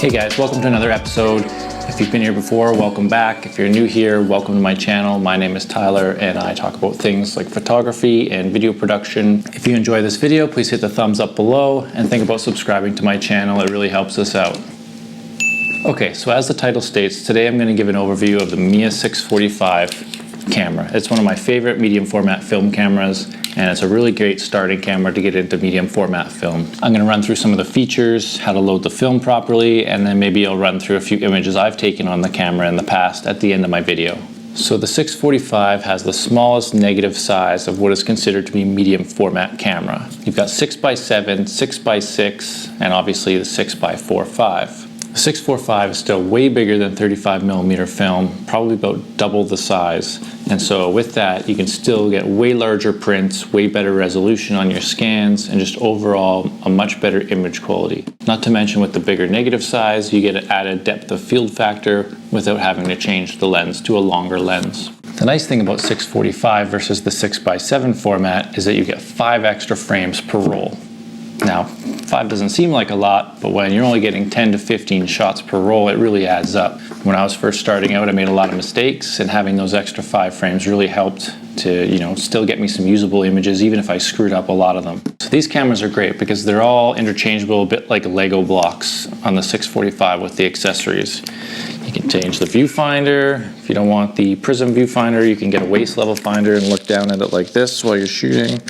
Hey guys, welcome to another episode. If you've been here before, welcome back. If you're new here, welcome to my channel. My name is Tyler and I talk about things like photography and video production. If you enjoy this video, please hit the thumbs up below and think about subscribing to my channel. It really helps us out. Okay, so as the title states, today I'm going to give an overview of the Mamiya 645 camera. It's one of my favorite medium format film cameras, and it's a really great starting camera to get into medium format film. I'm going to run through some of the features, how to load the film properly, and then maybe I'll run through a few images I've taken on the camera in the past at the end of my video. So the 645 has the smallest negative size of what is considered to be medium format camera. You've got 6x7, 6x6, and obviously the 6x45. The 645 is still way bigger than 35mm film, probably about double the size. And so with that, you can still get way larger prints, way better resolution on your scans, and just overall a much better image quality. Not to mention with the bigger negative size, you get an added depth of field factor without having to change the lens to a longer lens. The nice thing about 645 versus the 6x7 format is that you get 5 extra frames per roll. Now, 5 doesn't seem like a lot, but when you're only getting 10 to 15 shots per roll, it really adds up. When I was first starting out, I made a lot of mistakes, and having those extra 5 frames really helped to, still get me some usable images, even if I screwed up a lot of them. So these cameras are great because they're all interchangeable, a bit like Lego blocks on the 645 with the accessories. You can change the viewfinder. If you don't want the prism viewfinder, you can get a waist level finder and look down at it like this while you're shooting.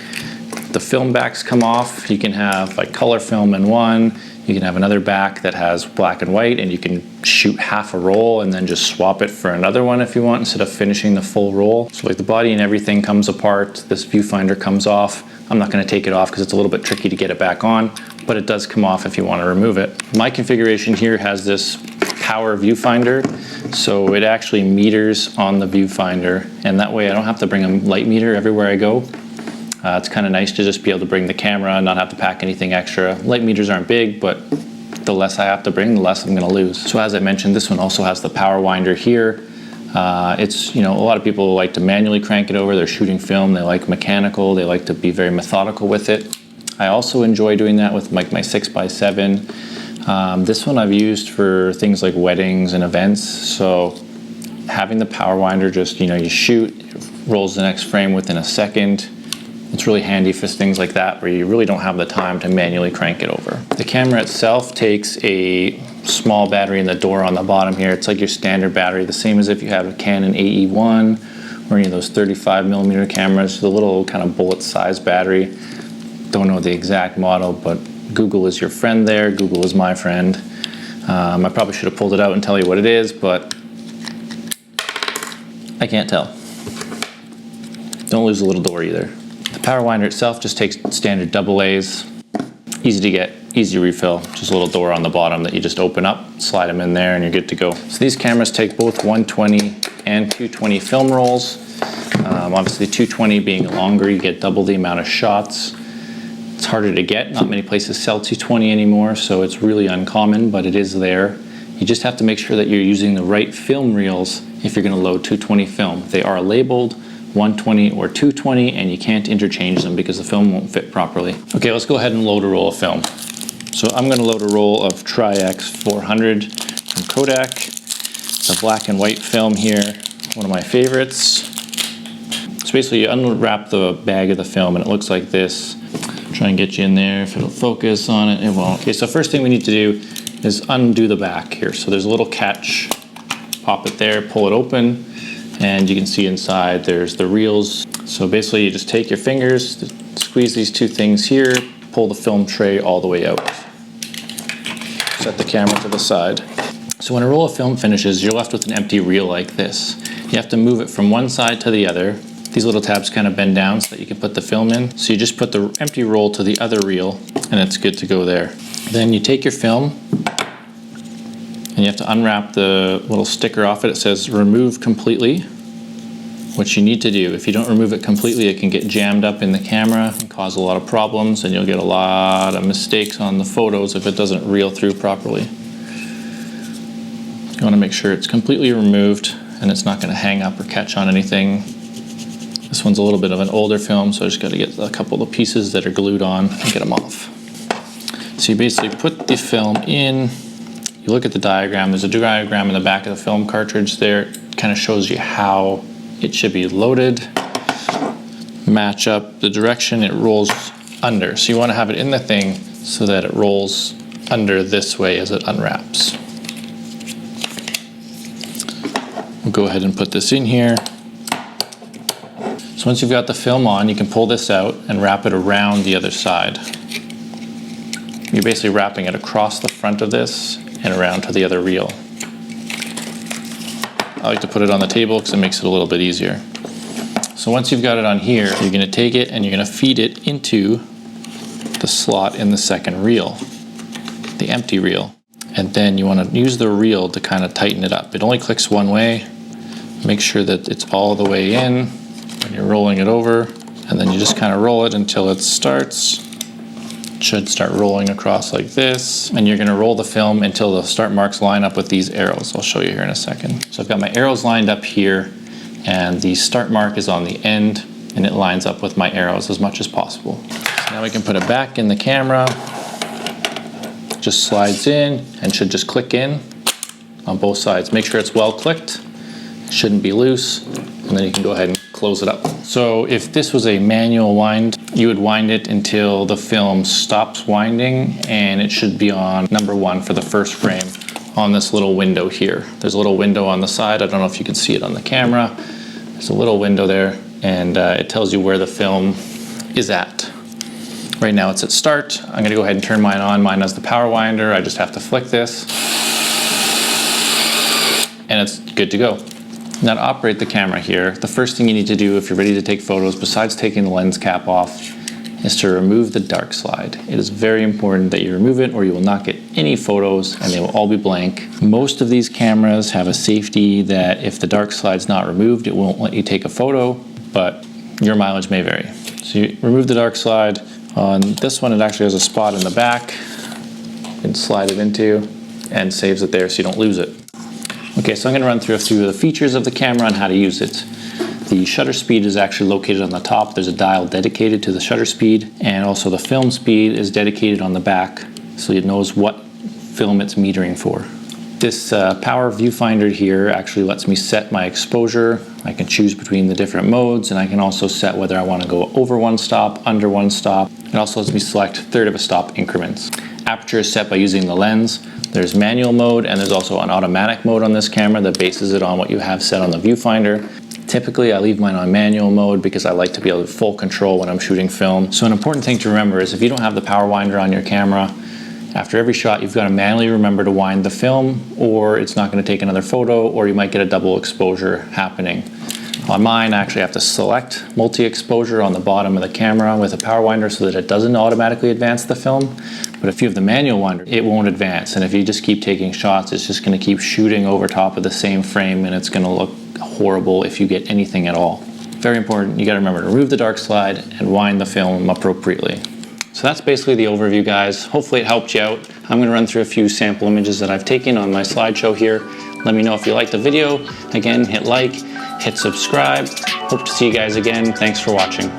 The film backs come off. You can have like color film in one. You can have another back that has black and white, and you can shoot half a roll and then just swap it for another one if you want instead of finishing the full roll. So like the body and everything comes apart. This viewfinder comes off. I'm not going to take it off because it's a little bit tricky to get it back on, but it does come off if you want to remove it. My configuration here has this power viewfinder, so it actually meters on the viewfinder, and that way I don't have to bring a light meter everywhere I go. It's kind of nice to just be able to bring the camera and not have to pack anything extra. Light meters aren't big, but the less I have to bring, the less I'm going to lose. So as I mentioned, this one also has the power winder here. It's, a lot of people like to manually crank it over. They're shooting film. They like mechanical. They like to be very methodical with it. I also enjoy doing that with my 6x7. This one I've used for things like weddings and events. So having the power winder, just, you shoot, it rolls the next frame within a second. It's really handy for things like that where you really don't have the time to manually crank it over. The camera itself takes a small battery in the door on the bottom here. It's like your standard battery, the same as if you have a Canon AE1 or any of those 35mm cameras, the little kind of bullet-sized battery. Don't know the exact model, but Google is your friend there. Google is my friend. I probably should have pulled it out and tell you what it is, but I can't tell. Don't lose the little door either. The power winder itself just takes standard AA's, easy to get, easy to refill, just a little door on the bottom that you just open up, slide them in there, and you're good to go. So these cameras take both 120 and 220 film rolls. Obviously 220 being longer, you get double the amount of shots. It's harder to get, not many places sell 220 anymore, so it's really uncommon, but it is there. You just have to make sure that you're using the right film reels if you're going to load 220 film. They are labeled 120 or 220, and you can't interchange them because the film won't fit properly. Okay, let's go ahead and load a roll of film. So I'm going to load a roll of TriX-400 from Kodak. The black and white film here, one of my favorites. So basically you unwrap the bag of the film and it looks like this. Try and get you in there. If it'll focus on it, it won't. Okay, so first thing we need to do is undo the back here. So there's a little catch. Pop it there, pull it open, and you can see inside there's the reels. So basically you just take your fingers, squeeze these two things here, pull the film tray all the way out. Set the camera to the side. So when a roll of film finishes, you're left with an empty reel like this. You have to move it from one side to the other. These little tabs kind of bend down so that you can put the film in. So you just put the empty roll to the other reel and it's good to go there. Then you take your film and you have to unwrap the little sticker off it. It says remove completely, which you need to do. If you don't remove it completely, it can get jammed up in the camera and cause a lot of problems, and you'll get a lot of mistakes on the photos if it doesn't reel through properly. You want to make sure it's completely removed and it's not going to hang up or catch on anything. This one's a little bit of an older film, so I just got to get a couple of the pieces that are glued on and get them off. So you basically put the film in, you look at the diagram, there's a diagram in the back of the film cartridge there. It kind of shows you how it should be loaded. Match up the direction it rolls under. So you want to have it in the thing so that it rolls under this way as it unwraps. We'll go ahead and put this in here. So once you've got the film on, you can pull this out and wrap it around the other side. You're basically wrapping it across the front of this and around to the other reel. I like to put it on the table because it makes it a little bit easier. So once you've got it on here, you're going to take it and you're going to feed it into the slot in the second reel, the empty reel. And then you want to use the reel to kind of tighten it up. It only clicks one way. Make sure that it's all the way in when you're rolling it over, and then you just kind of roll it until it starts. It should start rolling across like this, and you're going to roll the film until the start marks line up with these arrows. I'll show you here in a second. So I've got my arrows lined up here, and the start mark is on the end, and it lines up with my arrows as much as possible. So now we can put it back in the camera. Just slides in and should just click in on both sides. Make sure it's well clicked. It shouldn't be loose, and then you can go ahead and close it up. So if this was a manual wind, you would wind it until the film stops winding, and it should be on number 1 for the first frame on this little window here. There's a little window on the side. I don't know if you can see it on the camera. There's a little window there, and it tells you where the film is at. Right now it's at start. I'm gonna go ahead and turn mine on. Mine has the power winder. I just have to flick this, and it's good to go. Now to operate the camera here, the first thing you need to do if you're ready to take photos, besides taking the lens cap off, is to remove the dark slide. It is very important that you remove it or you will not get any photos and they will all be blank. Most of these cameras have a safety that if the dark slide's not removed, it won't let you take a photo, but your mileage may vary. So you remove the dark slide. On this one, it actually has a spot in the back. You can slide it into and saves it there so you don't lose it. Okay, so I'm gonna run through a few of the features of the camera and how to use it. The shutter speed is actually located on the top. There's a dial dedicated to the shutter speed, and also the film speed is dedicated on the back so it knows what film it's metering for. This power viewfinder here actually lets me set my exposure. I can choose between the different modes, and I can also set whether I want to go over 1 stop, under 1 stop. It also lets me select 1/3 of a stop increments. Aperture is set by using the lens. There's manual mode, and there's also an automatic mode on this camera that bases it on what you have set on the viewfinder. Typically, I leave mine on manual mode because I like to be able to full control when I'm shooting film. So an important thing to remember is if you don't have the power winder on your camera, after every shot, you've got to manually remember to wind the film, or it's not going to take another photo, or you might get a double exposure happening. On mine, I actually have to select multi-exposure on the bottom of the camera with a power winder so that it doesn't automatically advance the film. But if you have the manual winder, it won't advance. And if you just keep taking shots, it's just going to keep shooting over top of the same frame, and it's going to look horrible if you get anything at all. Very important, you got to remember to remove the dark slide and wind the film appropriately. So that's basically the overview, guys. Hopefully it helped you out. I'm going to run through a few sample images that I've taken on my slideshow here. Let me know if you liked the video. Again, hit like, hit subscribe. Hope to see you guys again. Thanks for watching.